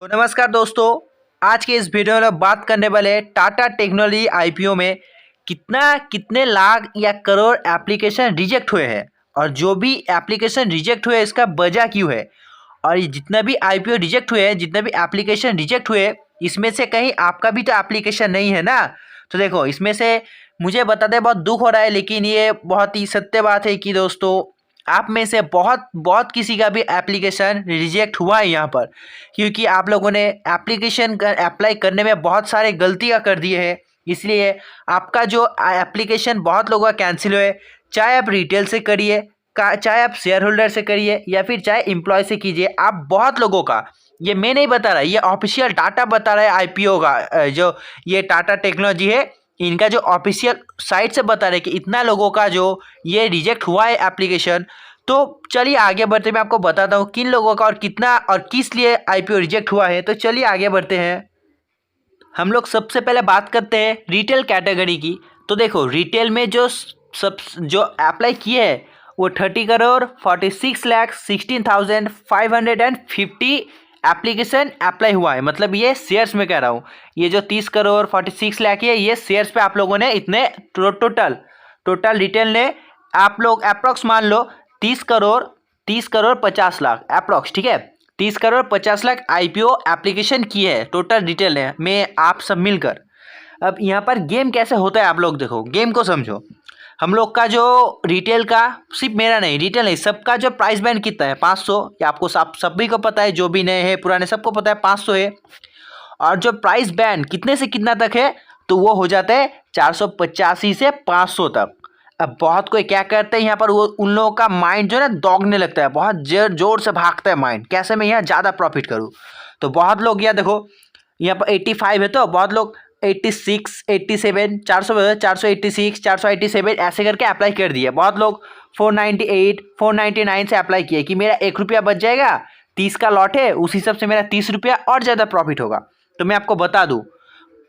तो नमस्कार दोस्तों, आज के इस वीडियो में बात करने वाले टाटा टेक्नोलॉजी आईपीओ में कितने लाख या करोड़ एप्लीकेशन रिजेक्ट हुए हैं और जो भी एप्लीकेशन रिजेक्ट हुए इसका वजह क्यों है। और ये जितना भी आईपीओ रिजेक्ट हुए हैं, जितने भी एप्लीकेशन रिजेक्ट हुए, इसमें से कहीं आपका भी तो एप्लीकेशन नहीं है ना। तो देखो, इसमें से मुझे बताते बहुत दुख हो रहा है, लेकिन ये बहुत ही सत्य बात है कि दोस्तों आप में से बहुत बहुत किसी का भी एप्लीकेशन रिजेक्ट हुआ है यहाँ पर, क्योंकि आप लोगों ने एप्लीकेशन अप्लाई करने में बहुत सारे गलतियाँ कर दिए हैं। इसलिए आपका जो एप्लीकेशन बहुत लोगों का कैंसिल हुए, चाहे आप रिटेल से करिए, चाहे आप शेयर होल्डर से करिए या फिर चाहे एम्प्लॉय से कीजिए, आप बहुत लोगों का, ये मैं नहीं बता रहा, ये ऑफिशियल डाटा बता रहा है आईपीओ का, जो ये टाटा टेक्नोलॉजी है इनका जो ऑफिशियल साइट से बता रहे कि इतना लोगों का जो ये रिजेक्ट हुआ है एप्लीकेशन। तो चलिए आगे बढ़ते मैं आपको बताता हूँ किन लोगों का और कितना और किस लिए आईपीओ रिजेक्ट हुआ है। तो चलिए आगे बढ़ते हैं। हम लोग सबसे पहले बात करते हैं रिटेल कैटेगरी की। तो देखो, रिटेल में जो अप्लाई किए हैं वो 30 करोड़ 46,16,550 एप्लीकेशन अप्लाई हुआ है। मतलब ये शेयर्स में कह रहा हूँ, ये जो 30 करोड़ 46 लाख है ये शेयर्स पे आप लोगों ने इतने टोटल रिटेल ने आप लोग अप्रॉक्स मान लो 30 करोड़ 50 लाख अप्रॉक्स, ठीक है, 30 करोड़ 50 लाख आईपीओ एप्लीकेशन किए है टोटल रिटेल ने में आप सब मिलकर। अब यहाँ पर गेम कैसे होता है आप लोग देखो, गेम को समझो। हम लोग का जो रिटेल का, सिर्फ मेरा नहीं, रिटेल नहीं, सबका जो प्राइस बैंड कितना है 500, या आपको सभी को पता है, जो भी नए हैं पुराने सबको पता है 500 है। और जो प्राइस बैंड कितने से कितना तक है तो वो हो जाता है 485 से 500 तक। अब बहुत कोई क्या करते हैं यहाँ पर, वो उन लोगों का माइंड जो है ना दौड़ने लगता है, बहुत जोर से भागता है माइंड, कैसे मैं यहाँ ज़्यादा प्रॉफिट करूँ। तो बहुत लोग यहाँ देखो, यहाँ पर 85 है तो बहुत लोग 86 87 486 487 ऐसे करके अप्लाई कर दिए। बहुत लोग 498 499 से अप्लाई किए कि मेरा 1 रुपया बच जाएगा, 30 का लॉट है, उस हिसाब से मेरा 30 रुपया और ज़्यादा प्रॉफिट होगा। तो मैं आपको बता दूँ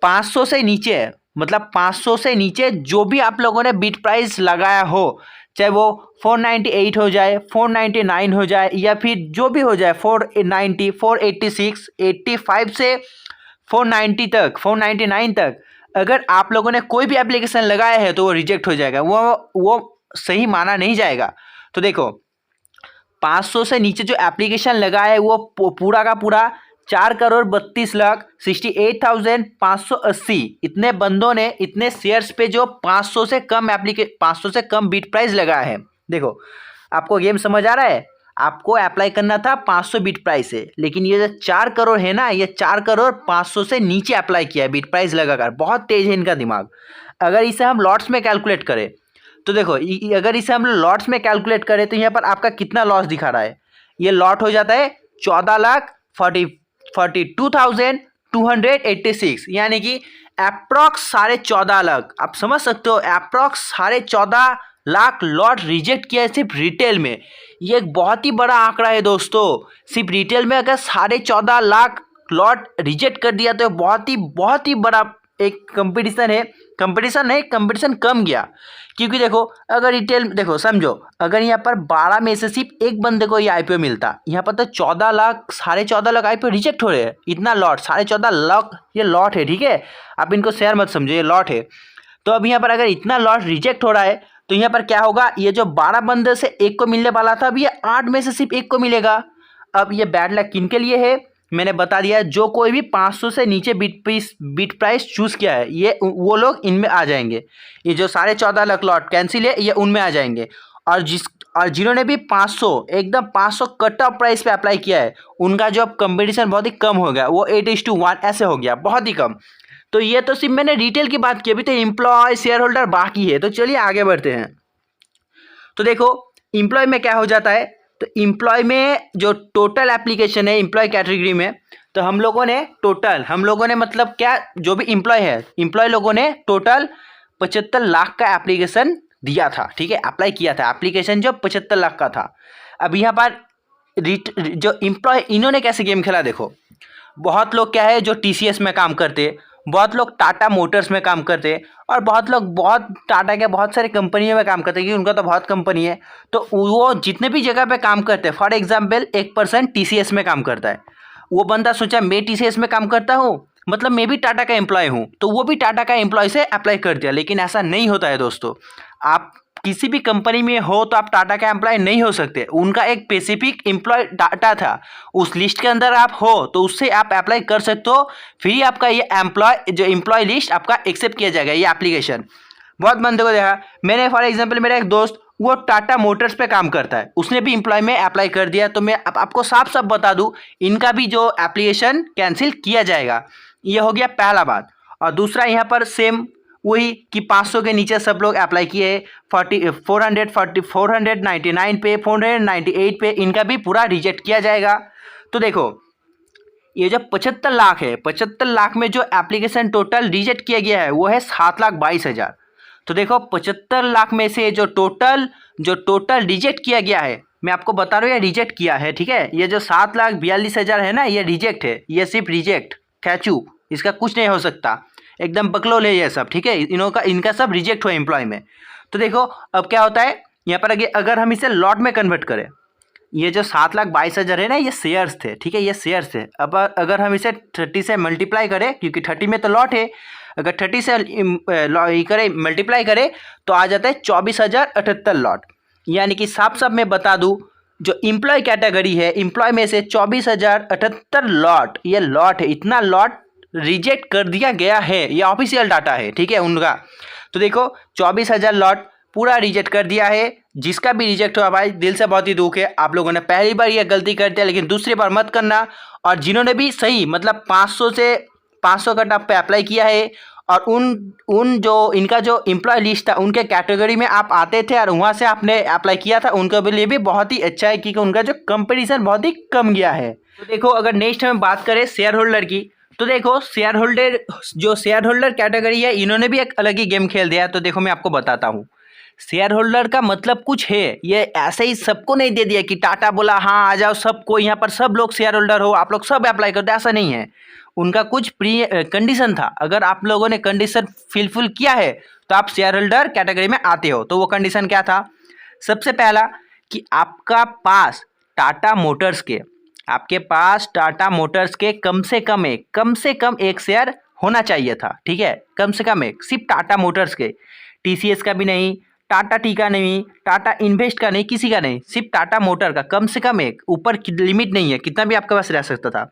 500 से नीचे है, मतलब 500 से नीचे जो भी आप लोगों ने बिड प्राइस लगाया हो, चाहे वो 498 हो जाए, 499 हो जाए, या फिर जो भी हो जाए 490 486 85 से 490 तक 499 तक, अगर आप लोगों ने कोई भी एप्लीकेशन लगाया है तो वो रिजेक्ट हो जाएगा, वो सही माना नहीं जाएगा। तो देखो 500 से नीचे जो एप्लीकेशन लगाया है वो पूरा का पूरा 4,32,68,580 इतने बंदों ने इतने शेयर्स पे जो 500 से कम बिड प्राइस लगाया है। देखो आपको गेम समझ आ रहा है, आपको अप्लाई करना था 500 बिड प्राइस से, लेकिन ये जो 4 करोड़ है ना, ये 4 करोड़ 500 से नीचे अप्लाई किया है बिड प्राइस लगाकर। बहुत तेज है इनका दिमाग। अगर इसे हम लॉट्स में कैलकुलेट करें तो देखो, अगर इसे हम लॉट्स में कैलकुलेट करें तो यहाँ पर आपका कितना लॉस दिखा रहा है, ये लॉट हो जाता है 14,42,286, यानी कि अप्रॉक्स 14.5 लाख। आप समझ सकते हो, अप्रॉक्स 14.5 लाख लॉट रिजेक्ट किया है सिर्फ रिटेल में। ये एक बहुत ही बड़ा आंकड़ा है दोस्तों। सिर्फ रिटेल में अगर 14.5 लाख लॉट रिजेक्ट कर दिया तो बहुत ही बड़ा एक कंपटीशन कम गया। क्योंकि देखो, अगर रिटेल देखो समझो, अगर यहाँ पर 12 में से सिर्फ एक बंदे को ये आईपीओ मिलता, यहाँ पर तो 14.5 लाख आईपीओ रिजेक्ट हो रहे हैं। इतना लॉट 14.5 लाख ये लॉट है, ठीक है, आप इनको शेयर मत समझो, ये लॉट है। तो अब यहाँ पर अगर इतना लॉट रिजेक्ट हो रहा है तो यहाँ पर क्या होगा, ये जो 12 बंदे से एक को मिलने वाला था, अब ये 8 में से सिर्फ एक को मिलेगा। अब ये बैड लक किन के लिए है मैंने बता दिया, जो कोई भी 500 से नीचे बिड प्राइस चूज़ किया है, ये वो लोग इनमें आ जाएंगे। ये जो 14.5 लाख लॉट कैंसिल है ये उनमें आ जाएंगे। और जिन्होंने भी 500 कट ऑफ प्राइस पे अप्लाई किया है, उनका जो अब कंपटीशन बहुत ही कम हो गया, वो 8:1 ऐसे हो गया, बहुत ही कम। तो ये तो सिर्फ मैंने रिटेल की बात की, अभी तो एम्प्लॉय शेयर होल्डर बाकी है। तो चलिए आगे बढ़ते हैं। तो देखो एम्प्लॉय में क्या हो जाता है, तो एम्प्लॉय में जो टोटल एप्लीकेशन है एम्प्लॉय कैटेगरी में, तो हम लोगों ने मतलब क्या, जो भी एम्प्लॉय है, एम्प्लॉय लोगों ने टोटल 75 लाख का एप्लीकेशन दिया था, ठीक है, अप्लाई किया था एप्लीकेशन जो 75 लाख का था। अब यहाँ पर जो एम्प्लॉय इन्होंने कैसे गेम खेला देखो, बहुत लोग क्या है जो टीसीएस में काम करते, बहुत लोग टाटा मोटर्स में काम करते हैं, और बहुत लोग टाटा के बहुत सारी कंपनियों में काम करते हैं, क्योंकि उनका तो बहुत कंपनी है। तो वो जितने भी जगह पे काम करते हैं, फॉर एग्जांपल 1% टीसीएस में काम करता है, वो बंदा सोचा मैं टीसीएस में काम करता हूँ, मतलब मैं भी टाटा का एम्प्लॉय हूँ, तो वो भी टाटा का एम्प्लॉय से अप्लाई कर दिया। लेकिन ऐसा नहीं होता है दोस्तों। आप किसी भी कंपनी में हो तो आप टाटा का एम्प्लॉय नहीं हो सकते। उनका एक स्पेसिफिक एम्प्लॉय डाटा था, उस लिस्ट के अंदर आप हो तो उससे आप अप्लाई कर सकते हो। फिर आपका ये एम्प्लॉय लिस्ट आपका एक्सेप्ट किया जाएगा, ये एप्लीकेशन। बहुत बंदों को देखा मैंने, फॉर एग्जाम्पल मेरा एक दोस्त वो टाटा मोटर्स पे काम करता है, उसने भी एम्प्लॉय में अप्लाई कर दिया। तो मैं आपको साफ साफ बता दूं, इनका भी जो एप्लीकेशन कैंसिल किया जाएगा। ये हो गया पहला बात। और दूसरा यहाँ पर सेम वही कि 500 के नीचे सब लोग अप्लाई किए, 499 पे, 498 पे, इनका भी पूरा रिजेक्ट किया जाएगा। तो देखो ये जो 75 लाख है, 75 लाख में जो एप्लीकेशन टोटल रिजेक्ट किया गया है वो है 7,22,000। तो देखो 75 लाख में से जो टोटल रिजेक्ट किया गया है, मैं आपको बता रहा हूँ ये रिजेक्ट किया है, ठीक है। ये जो 7,42,000 है ना, ये रिजेक्ट है, ये सिर्फ रिजेक्ट खैचू, इसका कुछ नहीं हो सकता, एकदम बकलोल है ये सब, ठीक है। इनका सब रिजेक्ट हुआ एम्प्लॉय में। तो देखो अब क्या होता है यहाँ पर, अगर हम इसे लॉट में कन्वर्ट करें, ये जो 7,22,000 है ना, ये शेयर्स थे, ठीक है, ये शेयर्स थे। अब अगर हम इसे 30 से मल्टीप्लाई करें, क्योंकि 30 में तो लॉट है, अगर 30 से करें मल्टीप्लाई करें तो आ जाता है 24,078 लॉट। यानी कि साफ साफ मैं बता दूं, जो एम्प्लॉय कैटेगरी है, एम्प्लॉय में से 24,078 लॉट, ये लॉट है, इतना लॉट रिजेक्ट कर दिया गया है, ये ऑफिशियल डाटा है, ठीक है उनका। तो देखो 24,000 लॉट पूरा रिजेक्ट कर दिया है। जिसका भी रिजेक्ट हुआ भाई, दिल से बहुत ही दुख है। आप लोगों ने पहली बार ये गलती कर दिया, लेकिन दूसरी बार मत करना। और जिन्होंने भी सही मतलब 500 का टॉप पे अप्लाई किया है, और उन जो इनका जो एम्प्लॉय लिस्ट था उनके कैटेगरी में आप आते थे और वहाँ से आपने अप्लाई किया था, उनके लिए भी बहुत ही अच्छा है, क्योंकि उनका जो कंपटीशन बहुत ही कम गया है। तो देखो अगर नेक्स्ट हम बात करें शेयर होल्डर की, तो देखो शेयर होल्डर कैटेगरी है, इन्होंने भी एक अलग ही गेम खेल दिया। तो देखो मैं आपको बताता हूँ, शेयर होल्डर का मतलब कुछ है, ये ऐसे ही सबको नहीं दे दिया कि टाटा बोला हाँ आ जाओ सबको, यहाँ पर सब लोग शेयर होल्डर हो, आप लोग सब अप्लाई कर दो, ऐसा नहीं है। उनका कुछ प्री कंडीशन था, अगर आप लोगों ने कंडीशन फुलफिल किया है तो आप शेयर होल्डर कैटेगरी में आते हो। तो वो कंडीशन क्या था? सबसे पहला कि आपके पास टाटा मोटर्स के कम से कम एक शेयर होना चाहिए था, ठीक है, कम से कम एक, सिर्फ टाटा मोटर्स के, टीसीएस का भी नहीं, टाटा टी का नहीं, टाटा इन्वेस्ट का नहीं, किसी का नहीं, सिर्फ टाटा मोटर का कम से कम एक, ऊपर लिमिट नहीं है, कितना भी आपके पास रह सकता था।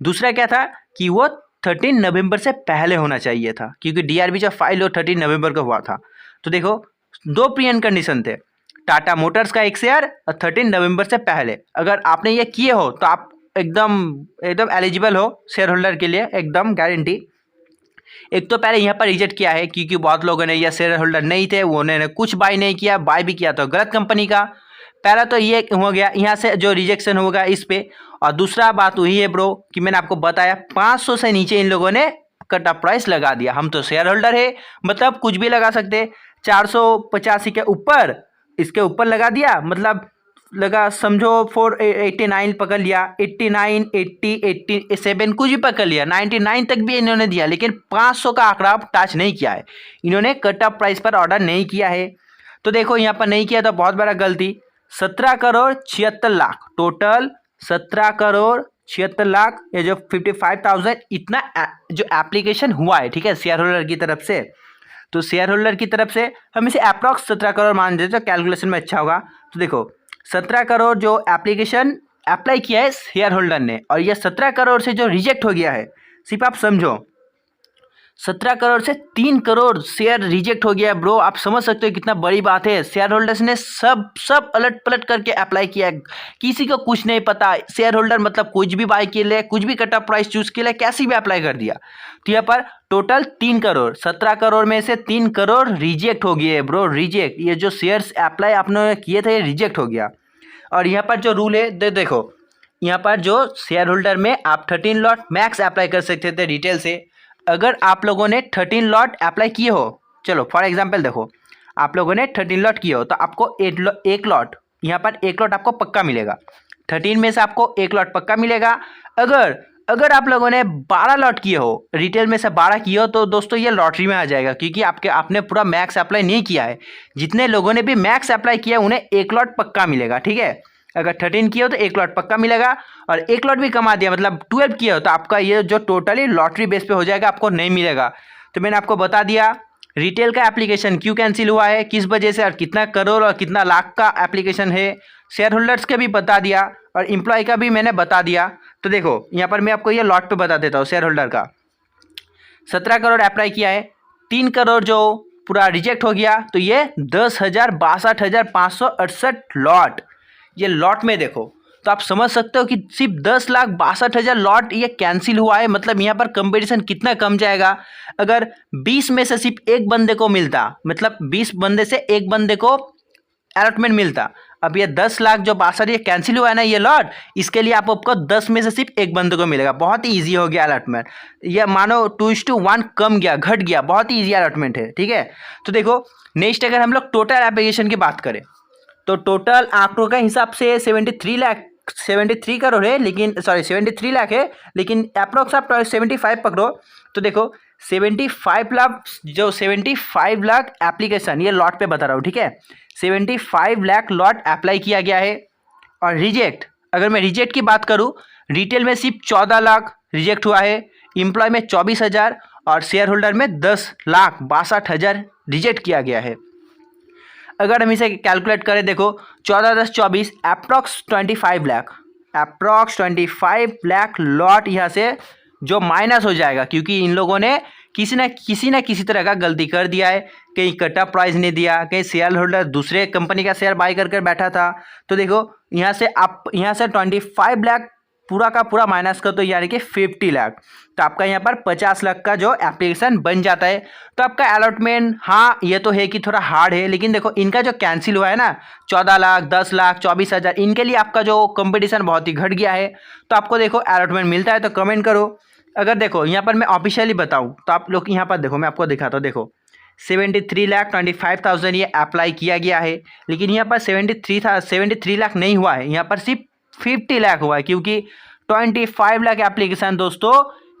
दूसरा क्या था कि वो 13 नवंबर से पहले होना चाहिए था, क्योंकि डीआरबी जो फाइल वो 13 नवंबर को हुआ था। तो देखो दो प्रियन कंडीशन थे, टाटा मोटर्स का एक शेयर और 13 नवंबर से पहले। अगर आपने ये किए हो तो आप एकदम एलिजिबल हो शेयर होल्डर के लिए, एकदम गारंटी। एक तो पहले यहाँ पर रिजेक्ट किया है, क्योंकि बहुत लोगों ने यह शेयर होल्डर नहीं थे, उन्होंने कुछ बाय नहीं किया, बाय भी किया तो गलत कंपनी का। पहला तो ये हो गया, यहाँ से जो रिजेक्शन होगा इस पे। और दूसरा बात वही है ब्रो कि मैंने आपको बताया 500 से नीचे इन लोगों ने कट ऑफ प्राइस लगा दिया। हम तो शेयर होल्डर है, मतलब कुछ भी लगा सकते, 485 के ऊपर, इसके ऊपर लगा दिया, मतलब लगा समझो 489 पकड़ लिया, 89, 80, 87 कुछ भी पकड़ लिया, 99 तक भी इन्होंने दिया, लेकिन 500 का आंकड़ा टच नहीं किया है, इन्होंने कट ऑफ प्राइस पर ऑर्डर नहीं किया है। तो देखो यहाँ पर नहीं किया तो बहुत बड़ा गलती। 17 करोड़ 76 लाख टोटल, 17 करोड़ 76 लाख, ये जो 55,000 इतना जो एप्लीकेशन हुआ है, ठीक है, शेयर होल्डर की तरफ से। तो शेयर होल्डर की तरफ से हम इसे अप्रॉक्स 17 करोड़ मान देते तो कैलकुलेशन में अच्छा होगा। तो देखो 17 करोड़ जो एप्लीकेशन अप्लाई किया है शेयर होल्डर ने, और ये 17 करोड़ से जो रिजेक्ट हो गया है, सिर्फ आप समझो 17 करोड़ से 3 करोड़ शेयर रिजेक्ट हो गया है ब्रो। आप समझ सकते हो कितना बड़ी बात है। शेयर होल्डर्स ने सब अलट पलट करके अप्लाई किया, किसी को कुछ नहीं पता। शेयर होल्डर मतलब कुछ भी बाय के लिए, कुछ भी कट ऑफ प्राइस चूज के लिए, कैसी भी अप्लाई कर दिया। तो यहाँ पर टोटल 3 करोड़, 17 करोड़ में से 3 करोड़ रिजेक्ट हो गए ब्रो, रिजेक्ट। ये जो शेयर्स अप्लाई आपने किए थे ये रिजेक्ट हो गया। और यहाँ पर जो रूल है देखो, यहाँ पर जो शेयर होल्डर में आप 13 लॉट मैक्स अप्लाई कर सकते थे रिटेल से। अगर आप लोगों ने 13 लॉट अप्लाई किए हो, चलो फॉर एग्जांपल देखो, आप लोगों ने 13 लॉट किए हो तो आपको एक लॉट, यहाँ पर एक लॉट आपको पक्का मिलेगा। 13 में से आपको एक लॉट पक्का मिलेगा। अगर आप लोगों ने 12 लॉट किए हो, रिटेल में से 12 किए हो, तो दोस्तों ये लॉटरी में आ जाएगा, क्योंकि आपने पूरा मैक्स अप्लाई नहीं किया है। जितने लोगों ने भी मैक्स अप्लाई किया उन्हें एक लॉट पक्का मिलेगा, ठीक है। अगर 13 किए हो तो 1 लॉट पक्का मिलेगा, और 1 लॉट भी कमा दिया मतलब 12 किए हो तो आपका ये जो टोटली लॉटरी बेस पे हो जाएगा, आपको नहीं मिलेगा। तो मैंने आपको बता दिया रिटेल का एप्लीकेशन क्यों कैंसिल हुआ है, किस वजह से, और कितना करोड़ और कितना लाख का एप्लीकेशन है। शेयर होल्डर्स का भी बता दिया और एम्प्लॉय का भी मैंने बता दिया। तो देखो यहाँ पर मैं आपको ये लॉट पे बता देता हूँ। शेयर होल्डर का 17 करोड़ अप्लाई किया है, 3 करोड़ जो पूरा रिजेक्ट हो गया, तो ये 10,62,568 लॉट, ये लॉट में देखो तो आप समझ सकते हो कि सिर्फ 10,62,000 लॉट ये कैंसिल हुआ है। मतलब यहाँ पर कंपटीशन कितना कम जाएगा। अगर 20 में से सिर्फ एक बंदे को मिलता, मतलब 20 बंदे से एक बंदे को अलॉटमेंट मिलता, अब ये 10 लाख जो 62 ये कैंसिल हुआ है ना ये लॉट, इसके लिए आपको 10 में से सिर्फ एक बंदे को मिलेगा। बहुत ही ईजी हो गया अलॉटमेंट। ये मानो 2:1 कम गया, घट गया, बहुत ही ईजी अलॉटमेंट है। ठीक है, तो देखो नेक्स्ट अगर हम लोग टोटल एप्लीकेशन की बात करें तो टोटल आंकड़ों के हिसाब से 73 करोड़ है, लेकिन 73 लाख है, लेकिन अप्रोक्स आप 75 पकड़ो। तो देखो 75 लाख एप्लीकेशन ये लॉट पे बता रहा हूँ। ठीक है, 75 लाख लॉट अप्लाई किया गया है। और रिजेक्ट, अगर मैं रिजेक्ट की बात करूँ, रिटेल में सिर्फ 14 लाख रिजेक्ट हुआ है, एम्प्लॉय में 24,000 और शेयर होल्डर में 10,62,000 रिजेक्ट किया गया है। अगर हम इसे कैलकुलेट करें, देखो 14 + 24 अप्रॉक्स 25 लाख लॉट यहाँ से जो माइनस हो जाएगा, क्योंकि इन लोगों ने किसी न किसी तरह का गलती कर दिया है। कहीं कट ऑफ प्राइस नहीं दिया, कहीं शेयर होल्डर दूसरे कंपनी का शेयर बाय कर बैठा था। तो देखो यहाँ से 25 लाख पूरा का पूरा माइनस कर, तो यानी कि 50 लाख, तो आपका यहाँ पर 50 लाख का जो एप्लीकेशन बन जाता है। तो आपका अलॉटमेंट, हाँ ये तो है कि थोड़ा हार्ड है, लेकिन देखो इनका जो कैंसिल हुआ है ना 14 लाख, 10 लाख, 24,000, इनके लिए आपका जो कंपटीशन बहुत ही घट गया है। तो आपको देखो अलॉटमेंट मिलता है तो कमेंट करो। अगर देखो यहाँ पर मैं ऑफिशियली बताऊँ तो आप लोग यहाँ पर देखो, मैं आपको दिखाता हूँ। देखो 73,25,000 ये अप्लाई किया गया है, लेकिन यहाँ पर 73 लाख नहीं हुआ है, यहाँ पर सिर्फ 50 लाख हुआ है, क्योंकि 25 लाख एप्लीकेशन दोस्तों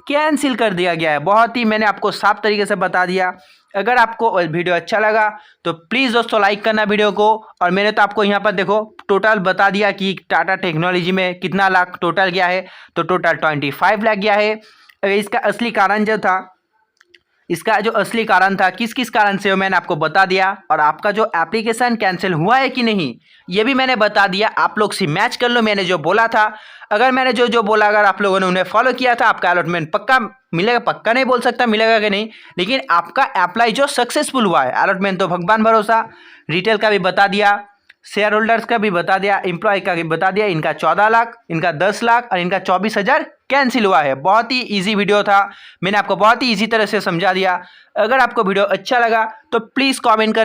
कैंसिल कर दिया गया है। बहुत ही मैंने आपको साफ तरीके से बता दिया। अगर आपको वीडियो अच्छा लगा तो प्लीज़ दोस्तों लाइक करना वीडियो को। और मैंने तो आपको यहाँ पर देखो टोटल बता दिया कि टाटा टेक्नोलॉजी में कितना लाख टोटल गया है, तो टोटल 25 लाख गया है। इसका असली कारण जो था, इसका जो असली कारण था किस किस कारण से, वो मैंने आपको बता दिया। और आपका जो एप्लीकेशन कैंसिल हुआ है कि नहीं ये भी मैंने बता दिया। आप लोग से मैच कर लो मैंने जो बोला था। अगर मैंने जो बोला, अगर आप लोगों ने उन्हें फॉलो किया था, आपका अलॉटमेंट पक्का मिलेगा। पक्का नहीं बोल सकता मिलेगा कि नहीं, लेकिन आपका अप्लाई जो सक्सेसफुल हुआ है, अलॉटमेंट तो भगवान भरोसा। रिटेल का भी बता दिया, शेयर होल्डर्स का भी बता दिया, एम्प्लॉय का भी बता दिया। इनका 14 लाख, इनका 10 लाख और इनका 24,000 कैंसिल हुआ है। बहुत ही इजी वीडियो था, मैंने आपको बहुत ही इजी तरह से समझा दिया। अगर आपको वीडियो अच्छा लगा तो प्लीज़ कमेंट करना।